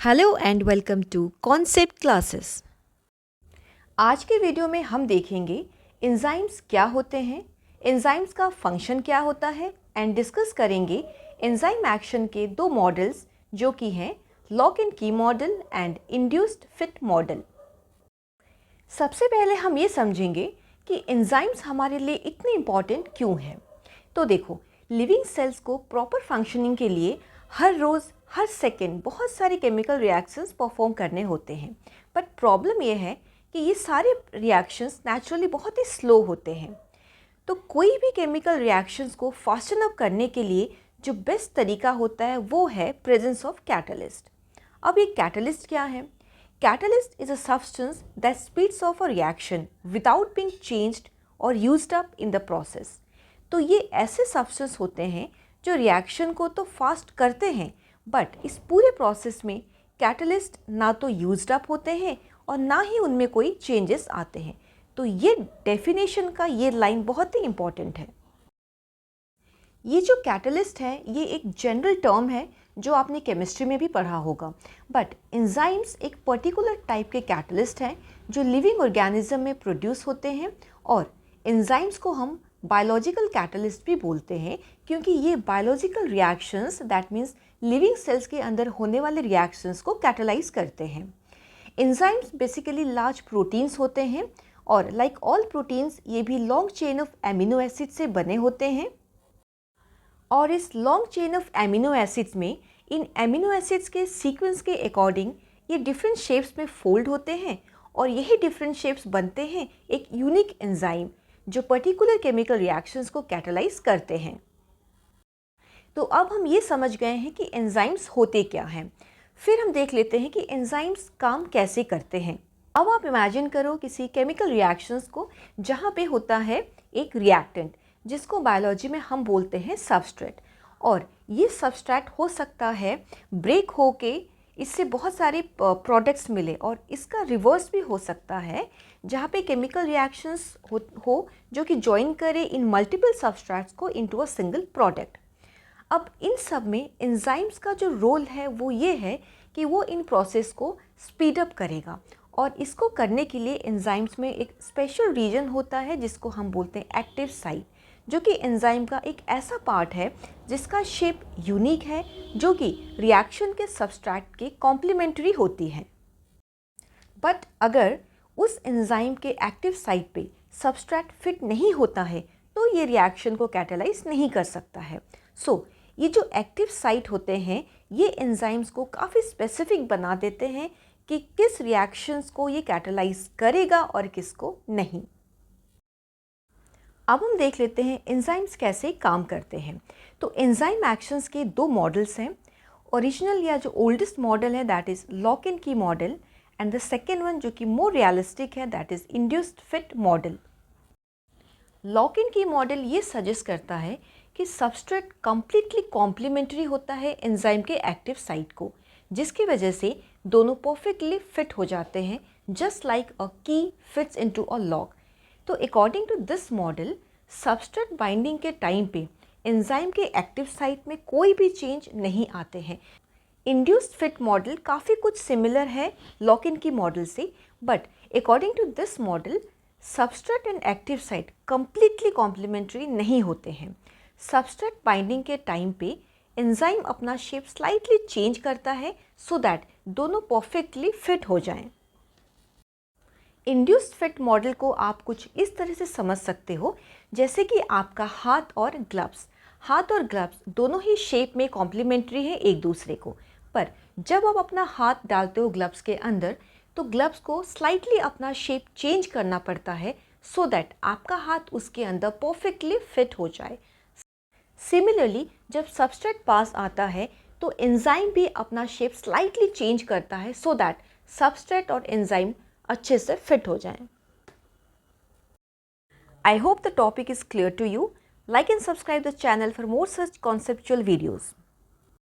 Hello and welcome to concept classes. आज के video में हम देखेंगे एंजाइम्स क्या होते हैं, एंजाइम्स का फंक्शन क्या होता है एंड डिस्कस करेंगे एंजाइम एक्शन के दो मॉडल्स जो कि हैं लॉक एंड की model and induced fit model. सबसे पहले हम ये समझेंगे कि एंजाइम्स हमारे लिए इतने इम्पॉर्टेंट क्यों हैं। तो देखो, लिविंग सेल्स को प्रॉपर फंक्शनिंग के लिए हर रोज़ हर सेकेंड बहुत सारे केमिकल रिएक्शंस परफॉर्म करने होते हैं। बट प्रॉब्लम ये है कि ये सारे रिएक्शंस नेचुरली बहुत ही स्लो होते हैं। तो कोई भी केमिकल रिएक्शंस को फास्टन अप करने के लिए जो बेस्ट तरीका होता है वो है प्रेजेंस ऑफ कैटलिस्ट। अब ये कैटलिस्ट क्या है? Catalyst is a substance that speeds off a reaction without being changed और used up in the process. तो ये ऐसे सब्सटेंस होते हैं जो रिएक्शन को तो फास्ट करते हैं, बट इस पूरे प्रोसेस में कैटलिस्ट ना तो यूज्ड अप होते हैं और ना ही उनमें कोई चेंजेस आते हैं। तो ये डेफिनेशन का ये लाइन बहुत ही इम्पॉर्टेंट है। ये जो कैटलिस्ट है ये एक जनरल टर्म है जो आपने केमिस्ट्री में भी पढ़ा होगा, बट एंजाइम्स एक पर्टिकुलर टाइप के कैटलिस्ट हैं जो लिविंग ऑर्गेनिज्म में प्रोड्यूस होते हैं। और एंजाइम्स को हम बायोलॉजिकल कैटलिस्ट भी बोलते हैं क्योंकि ये biological reactions that means living cells के अंदर होने वाले रिएक्शंस को कैटलाइज करते हैं। एंजाइम्स बेसिकली लार्ज प्रोटीन्स होते हैं और लाइक ऑल प्रोटीन्स ये भी long chain of amino acid से बने होते हैं। और इस long chain of amino acids में इन एमिनो एसिड्स के सीक्वेंस के अकॉर्डिंग ये डिफरेंट शेप्स में फोल्ड होते हैं और यही डिफरेंट शेप्स बनते हैं एक यूनिक एंजाइम जो पर्टिकुलर केमिकल रिएक्शंस को कैटलाइज करते हैं। तो अब हम ये समझ गए हैं कि एंजाइम्स होते क्या हैं। फिर हम देख लेते हैं कि एंजाइम्स काम कैसे करते हैं। अब आप इमेजिन करो किसी केमिकल रिएक्शंस को जहाँ पे होता है एक रिएक्टेंट जिसको बायोलॉजी में हम बोलते हैं सबस्ट्रेट, और ये सबस्ट्रेट हो सकता है ब्रेक होके इससे बहुत सारे प्रोडक्ट्स मिले, और इसका रिवर्स भी हो सकता है जहाँ पे केमिकल रिएक्शंस हो जो कि जॉइन करे इन मल्टीपल सबस्ट्रेट्स को इनटू अ सिंगल प्रोडक्ट। अब इन सब में एंजाइम्स का जो रोल है वो ये है कि वो इन प्रोसेस को स्पीड अप करेगा, और इसको करने के लिए एंजाइम्स में एक स्पेशल रीजन होता है जिसको हम बोलते हैं एक्टिव साइट, जो कि एंजाइम का एक ऐसा पार्ट है जिसका शेप यूनिक है जो कि रिएक्शन के सबस्ट्रेट के कॉम्प्लीमेंट्री होती है। बट अगर उस एंजाइम के एक्टिव साइट पे सबस्ट्रेट फिट नहीं होता है तो ये रिएक्शन को कैटलाइज नहीं कर सकता है। सो ये जो एक्टिव साइट होते हैं ये एंजाइम्स को काफ़ी स्पेसिफिक बना देते हैं कि किस रिएक्शंस को ये कैटलाइज करेगा और किसको नहीं। अब हम देख लेते हैं एंजाइम्स कैसे काम करते हैं। तो एंजाइम एक्शंस के दो मॉडल्स हैं। ओरिजिनल या जो ओल्डेस्ट मॉडल है दैट इज़ लॉक एंड की model, and the second one जो कि मोर रियलिस्टिक है that is induced fit model. Lock and की मॉडल ये सजेस्ट करता है कि सबस्ट्रेट कम्प्लीटली कॉम्प्लीमेंट्री होता है एंजाइम के एक्टिव साइट को, जिसकी वजह से दोनों परफेक्टली फिट हो जाते हैं just like a key fits into a lock. तो according to this model substrate binding के टाइम पे एंजाइम के एक्टिव साइट में कोई भी चेंज नहीं आते हैं। इंड्यूस्ड फिट मॉडल काफ़ी कुछ सिमिलर है लॉक इन की मॉडल से, but according to this model substrate and active site completely complementary नहीं होते हैं। सबस्ट्रेट बाइंडिंग के टाइम पे एंजाइम अपना शेप स्लाइटली चेंज करता है सो दैट दोनों परफेक्टली फिट हो जाएं। इंड्यूस्ड फिट मॉडल को आप कुछ इस तरह से समझ सकते हो जैसे कि आपका हाथ और ग्लव्स दोनों ही शेप में कॉम्प्लीमेंट्री है एक दूसरे को, पर जब आप अपना हाथ डालते हो ग्लव्स के अंदर तो ग्लव्स को स्लाइटली अपना शेप चेंज करना पड़ता है सो दैट आपका हाथ उसके अंदर परफेक्टली फिट हो जाए। सिमिलरली जब सबस्ट्रेट पास आता है तो एंजाइम भी अपना शेप स्लाइटली चेंज करता है सो दैट सबस्ट्रेट और एंजाइम अच्छे से फिट हो जाएं। I hope the topic is clear to you. Like and subscribe the channel for more such conceptual videos.